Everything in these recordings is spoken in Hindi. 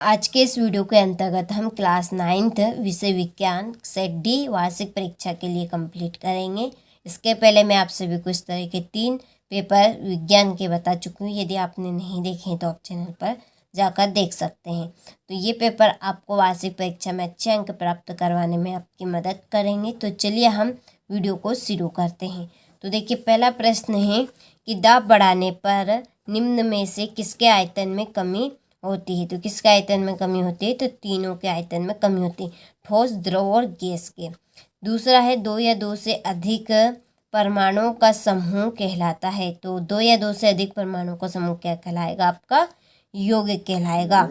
आज के इस वीडियो के अंतर्गत हम क्लास 9th विषय विज्ञान सेट डी वार्षिक परीक्षा के लिए कंप्लीट करेंगे। इसके पहले मैं आप सभी को इस तरह के 3 पेपर विज्ञान के बता चुकी हूँ। यदि आपने नहीं देखे हैं तो आप चैनल पर जाकर देख सकते हैं। तो ये पेपर आपको वार्षिक परीक्षा में अच्छे अंक प्राप्त करवाने में आपकी मदद करेंगे। तो चलिए हम वीडियो को शुरू करते हैं। तो देखिए, पहला प्रश्न है कि दाब बढ़ाने पर निम्न में से किसके आयतन में कमी होती है। तो किसके आयतन में कमी होती है? तो तीनों के आयतन में कमी होती है, ठोस, द्रव और गैस के। दूसरा है 2 या 2 से अधिक परमाणुओं का समूह कहलाता है। तो 2 या 2 से अधिक परमाणुओं का समूह क्या कहलाएगा? आपका यौगिक कहलाएगा।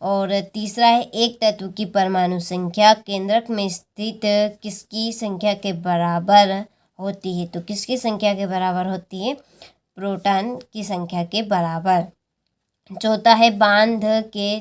और तीसरा है एक तत्व की परमाणु संख्या केंद्रक में स्थित किसकी संख्या के बराबर होती है। तो किसकी संख्या के बराबर होती है? प्रोटॉन की संख्या के बराबर। चौथा है बांध के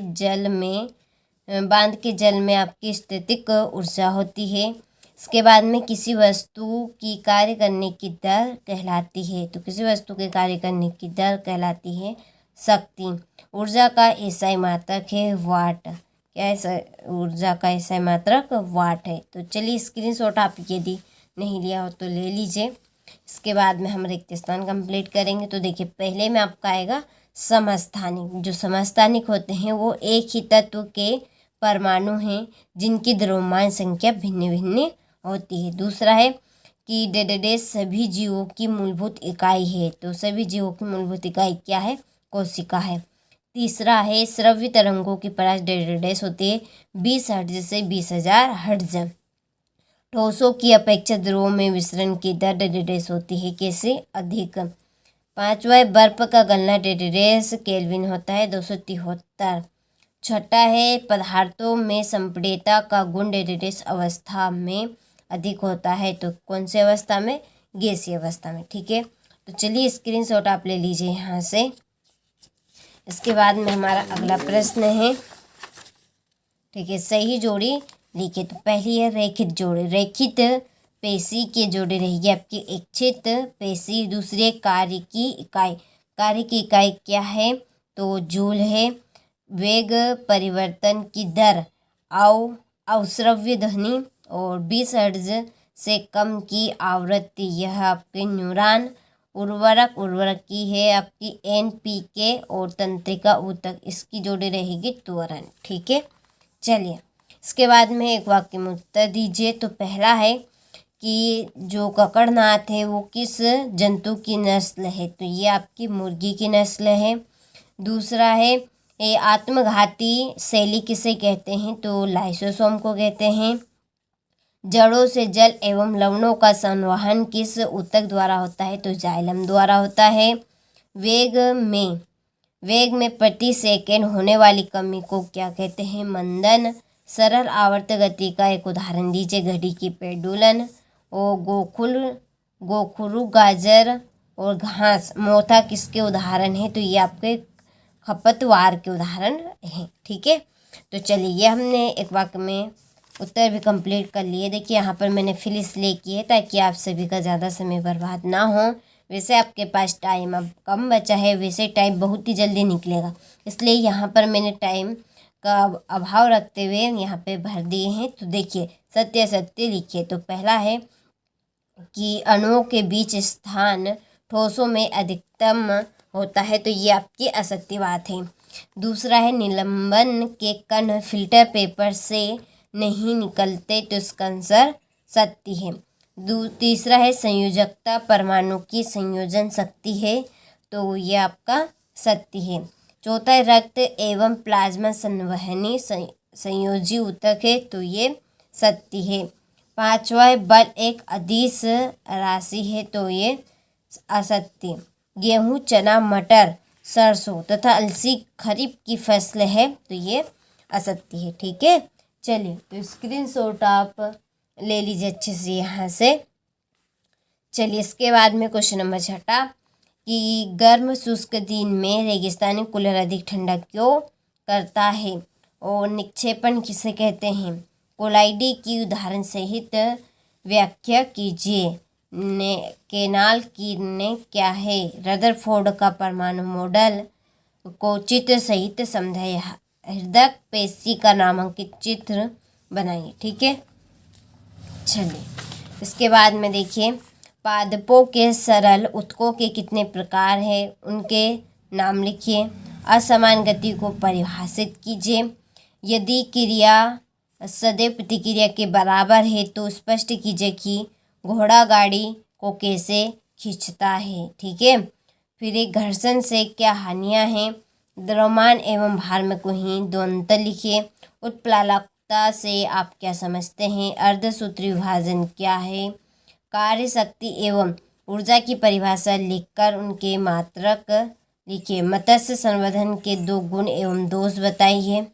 जल में आपकी स्थितिक ऊर्जा होती है। इसके बाद में किसी वस्तु की कार्य करने की दर कहलाती है। तो किसी वस्तु के कार्य करने की दर कहलाती है शक्ति। ऊर्जा का एसआई मात्रक है वाट। क्या है? ऊर्जा का एसआई मात्रक वाट है। तो चलिए स्क्रीनशॉट आप यदि नहीं लिया हो तो ले लीजिए। इसके बाद में हम रिक्त स्थान कंप्लीट करेंगे। तो देखिए, पहले में आपका आएगा समस्थानिक। जो समस्थानिक होते हैं वो एक ही तत्व के परमाणु हैं जिनकी द्रव्यमान संख्या भिन्न भिन्न होती है। दूसरा है कि डेडेडेस सभी जीवों की मूलभूत इकाई है। तो सभी जीवों की मूलभूत इकाई क्या है? कोशिका है। तीसरा है श्रव्य तरंगों की परास डेडेडेस होती है 20 हर्ट्ज से 20,000 हर्ट्ज। ठोसों की अपेक्षा द्रवों में विसरण की दर डेडेडेस होती है कैसे? अधिक। पांचवा है बर्फ का गलना डेडेडेस केल्विन होता है 273। छठा है पदार्थों में संपीड़ितता का गुण डेडेडेस अवस्था में अधिक होता है। तो कौन सी अवस्था में? गैसीय अवस्था में। ठीक है, तो चलिए स्क्रीनशॉट आप ले लीजिए यहाँ से। इसके बाद में हमारा अगला प्रश्न है, ठीक है, सही जोड़ी लिखिए। तो पहली है रेखित जोड़ी। रेखित पेशी के जोड़े रहेगी आपकी इच्छित पेशी। दूसरे कार्य की इकाई। कार्य की इकाई क्या है? तो जूल है। वेग परिवर्तन की दर अवश्रव्य ध्वनि और 20 हर्ट्ज से कम की आवृत्ति, यह आपके न्यूरॉन। उर्वरक की है आपकी NPK और तंत्रिका ऊतक, इसकी जोड़ी रहेगी त्वरण। ठीक है, चलिए इसके बाद में एक वाक्य में उत्तर दीजिए। तो पहला है कि जो ककड़नाथ है वो किस जंतु की नस्ल है? तो ये आपकी मुर्गी की नस्ल है। दूसरा है ये आत्मघाती शैली किसे कहते हैं? तो लाइसोसोम को कहते हैं। जड़ों से जल एवं लवणों का संवहन किस ऊतक द्वारा होता है? तो जाइलम द्वारा होता है। वेग में प्रति सेकंड होने वाली कमी को क्या कहते हैं? मंदन। सरल आवर्त गति का एक उदाहरण दीजिए। घड़ी की पेंडुलन और गोखरू, गाजर और घास, मोथा किसके उदाहरण है? तो ये आपके खपतवार के उदाहरण हैं। ठीक है, तो चलिए ये हमने एक वाक्य में उत्तर भी कंप्लीट कर लिए। देखिए यहाँ पर मैंने फिल इसलिए की है ताकि आप सभी का ज़्यादा समय बर्बाद ना हो। वैसे आपके पास टाइम अब कम बचा है, वैसे टाइम बहुत ही जल्दी निकलेगा, इसलिए यहाँ पर मैंने टाइम का अभाव रखते हुए यहाँ पे भर दिए हैं। तो देखिए सत्य लिखिए। तो पहला है कि अणुओं के बीच स्थान ठोसों में अधिकतम होता है। तो ये आपकी असत्यवाद है। दूसरा है निलंबन के कण फिल्टर पेपर से नहीं निकलते। तो इसका आंसर सत्य है। तीसरा है संयोजकता परमाणु की संयोजन शक्ति है। तो ये आपका सत्य है। चौथा है रक्त एवं प्लाज्मा संवहनी संयोजी ऊतक है। तो ये सत्य है। पांचवा है बल एक अदिश राशि है। तो ये असत्य। गेहूं, चना, मटर, सरसों तथा अलसी खरीफ की फसल है। तो ये असत्य है। ठीक है, चलिए तो स्क्रीनशॉट आप ले लीजिए अच्छे से यहाँ से। चलिए इसके बाद में क्वेश्चन नंबर 6 कि गर्म शुष्क दिन में रेगिस्तानी कूलर अधिक ठंडा क्यों करता है और निक्षेपण किसे कहते हैं? कोलाइडी की उदाहरण सहित व्याख्या कीजिए। केनाल किरणें क्या है? रदरफोर्ड का परमाणु मॉडल को चित्र सहित हृदय पेशी का नामांकित चित्र बनाइए। ठीक है, चलिए इसके बाद में देखिए, पादपों के सरल ऊतकों के कितने प्रकार हैं, उनके नाम लिखिए। असमान गति को परिभाषित कीजिए। यदि क्रिया सदैव प्रतिक्रिया के बराबर है तो स्पष्ट कीजिए कि घोड़ा गाड़ी को कैसे खींचता है। ठीक है, फिर एक घर्षण से क्या हानियां हैं, द्रव्यमान एवं भार में कोई दो अंतर लिखिए। उत्प्लावकता से आप क्या समझते हैं, अर्धसूत्री विभाजन क्या है, कार्य शक्ति एवं ऊर्जा की परिभाषा लिखकर उनके मात्रक लिखिए। मत्स्य संवर्धन के 2 गुण एवं दोष बताइए।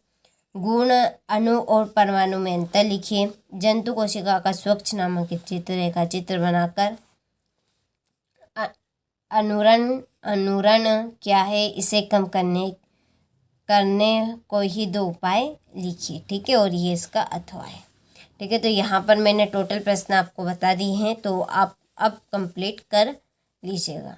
गुण अणु और परमाणु में अंतर लिखिए। जंतु कोशिका का स्वच्छ नामांकित चित्र रेखा चित्र बनाकर अनुरण क्या है, इसे कम करने को ही 2 उपाय लिखिए। ठीक है, और ये इसका अथवा है। ठीक है, तो यहाँ पर मैंने टोटल प्रश्न आपको बता दिए हैं, तो आप अब कंप्लीट कर लीजिएगा।